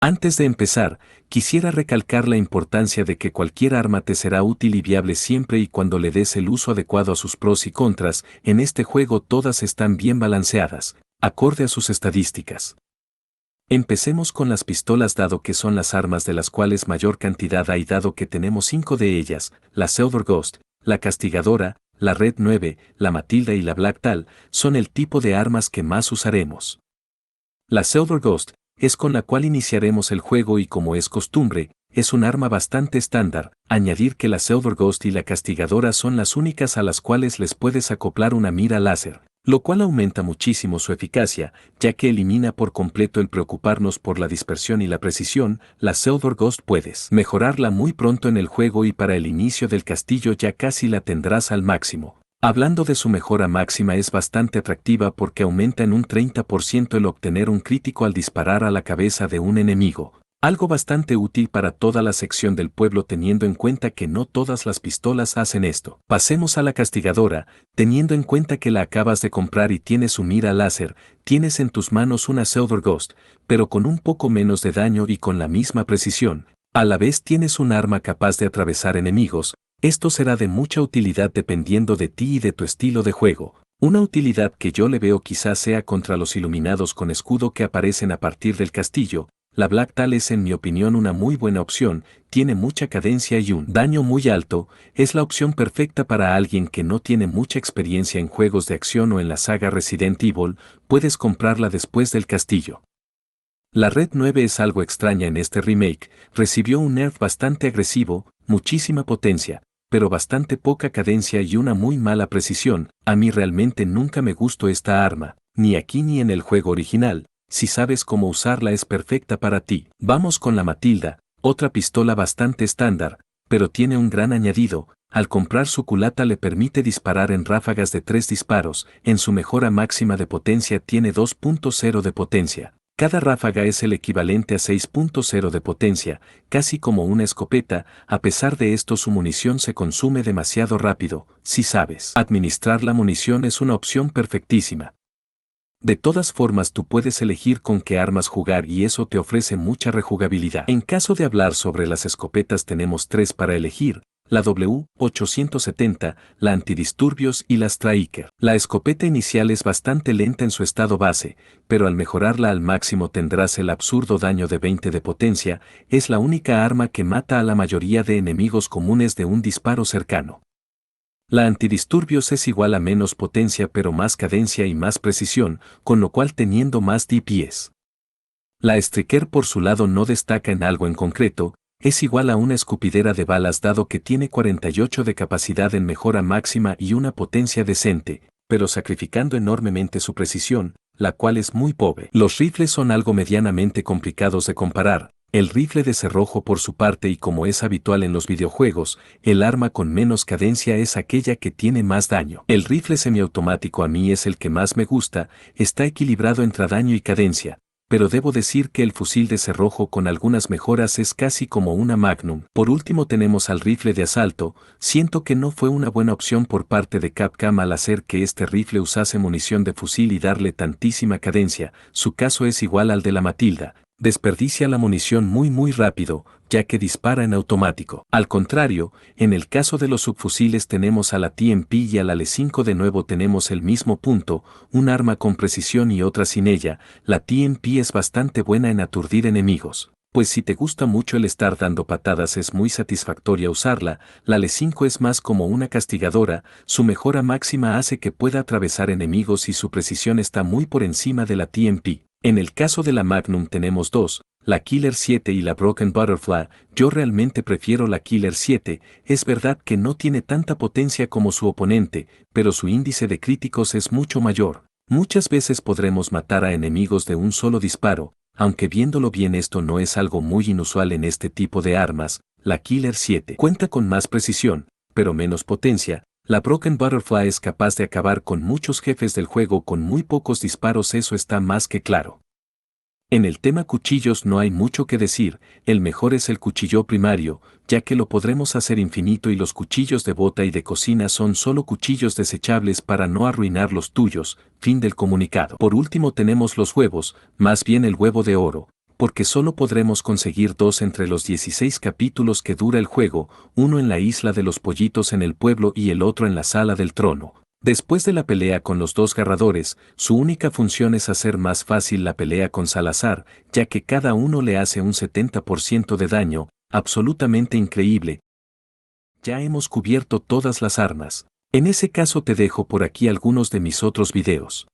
Antes de empezar, quisiera recalcar la importancia de que cualquier arma te será útil y viable siempre y cuando le des el uso adecuado a sus pros y contras. En este juego todas están bien balanceadas, acorde a sus estadísticas. Empecemos con las pistolas dado que son las armas de las cuales mayor cantidad hay dado que tenemos 5 de ellas, la Silver Ghost, la Castigadora, la Red 9, la Matilda y la Black Tal, son el tipo de armas que más usaremos. La Silver Ghost es con la cual iniciaremos el juego y como es costumbre, es un arma bastante estándar, añadir que la Silver Ghost y la Castigadora son las únicas a las cuales les puedes acoplar una mira láser, lo cual aumenta muchísimo su eficacia, ya que elimina por completo el preocuparnos por la dispersión y la precisión. La Silver Ghost puedes mejorarla muy pronto en el juego y para el inicio del castillo ya casi la tendrás al máximo. Hablando de su mejora máxima es bastante atractiva porque aumenta en un 30% el obtener un crítico al disparar a la cabeza de un enemigo, algo bastante útil para toda la sección del pueblo teniendo en cuenta que no todas las pistolas hacen esto. Pasemos a la Castigadora, teniendo en cuenta que la acabas de comprar y tiene su mira láser, tienes en tus manos una Silver Ghost, pero con un poco menos de daño y con la misma precisión. A la vez tienes un arma capaz de atravesar enemigos. Esto será de mucha utilidad dependiendo de ti y de tu estilo de juego. Una utilidad que yo le veo quizás sea contra los iluminados con escudo que aparecen a partir del castillo. La Black Tal es en mi opinión una muy buena opción, tiene mucha cadencia y un daño muy alto, es la opción perfecta para alguien que no tiene mucha experiencia en juegos de acción o en la saga Resident Evil, puedes comprarla después del castillo. La Red 9 es algo extraña en este remake, recibió un nerf bastante agresivo, muchísima potencia, pero bastante poca cadencia y una muy mala precisión. A mí realmente nunca me gustó esta arma, ni aquí ni en el juego original. Si sabes cómo usarla es perfecta para ti. Vamos con la Matilda, otra pistola bastante estándar, pero tiene un gran añadido. Al comprar su culata le permite disparar en ráfagas de 3 disparos, en su mejora máxima de potencia tiene 2.0 de potencia. Cada ráfaga es el equivalente a 6.0 de potencia, casi como una escopeta. A pesar de esto su munición se consume demasiado rápido. Si sabes administrar la munición es una opción perfectísima. De todas formas tú puedes elegir con qué armas jugar y eso te ofrece mucha rejugabilidad. En caso de hablar sobre las escopetas tenemos 3 para elegir. La W870, la antidisturbios y la Striker. La escopeta inicial es bastante lenta en su estado base, pero al mejorarla al máximo tendrás el absurdo daño de 20 de potencia, es la única arma que mata a la mayoría de enemigos comunes de un disparo cercano. La antidisturbios es igual a menos potencia pero más cadencia y más precisión, con lo cual teniendo más DPS. La Striker por su lado no destaca en algo en concreto, es igual a una escupidera de balas dado que tiene 48 de capacidad en mejora máxima y una potencia decente, pero sacrificando enormemente su precisión, la cual es muy pobre. Los rifles son algo medianamente complicados de comparar. El rifle de cerrojo por su parte y como es habitual en los videojuegos, el arma con menos cadencia es aquella que tiene más daño. El rifle semiautomático a mí es el que más me gusta, está equilibrado entre daño y cadencia, pero debo decir que el fusil de cerrojo con algunas mejoras es casi como una Magnum. Por último tenemos al rifle de asalto, siento que no fue una buena opción por parte de Capcom al hacer que este rifle usase munición de fusil y darle tantísima cadencia, su caso es igual al de la Matilda. Desperdicia la munición muy rápido, ya que dispara en automático. Al contrario, en el caso de los subfusiles tenemos a la TMP y a la L5 de nuevo tenemos el mismo punto, un arma con precisión y otra sin ella. La TMP es bastante buena en aturdir enemigos, pues si te gusta mucho el estar dando patadas es muy satisfactoria usarla. La L5 es más como una castigadora, su mejora máxima hace que pueda atravesar enemigos y su precisión está muy por encima de la TMP. En el caso de la Magnum tenemos 2, la Killer 7 y la Broken Butterfly. Yo realmente prefiero la Killer 7, es verdad que no tiene tanta potencia como su oponente, pero su índice de críticos es mucho mayor. Muchas veces podremos matar a enemigos de un solo disparo, aunque viéndolo bien esto no es algo muy inusual en este tipo de armas. La Killer 7 cuenta con más precisión, pero menos potencia. La Broken Butterfly es capaz de acabar con muchos jefes del juego con muy pocos disparos, eso está más que claro. En el tema cuchillos no hay mucho que decir, el mejor es el cuchillo primario, ya que lo podremos hacer infinito y los cuchillos de bota y de cocina son solo cuchillos desechables para no arruinar los tuyos. Fin del comunicado. Por último tenemos los huevos, más bien el huevo de oro. porque solo podremos conseguir 2 entre los 16 capítulos que dura el juego, uno en la isla de los pollitos en el pueblo y el otro en la sala del trono. Después de la pelea con los dos garradores, su única función es hacer más fácil la pelea con Salazar, ya que cada uno le hace un 70% de daño, absolutamente increíble. Ya hemos cubierto todas las armas. En ese caso te dejo por aquí algunos de mis otros videos.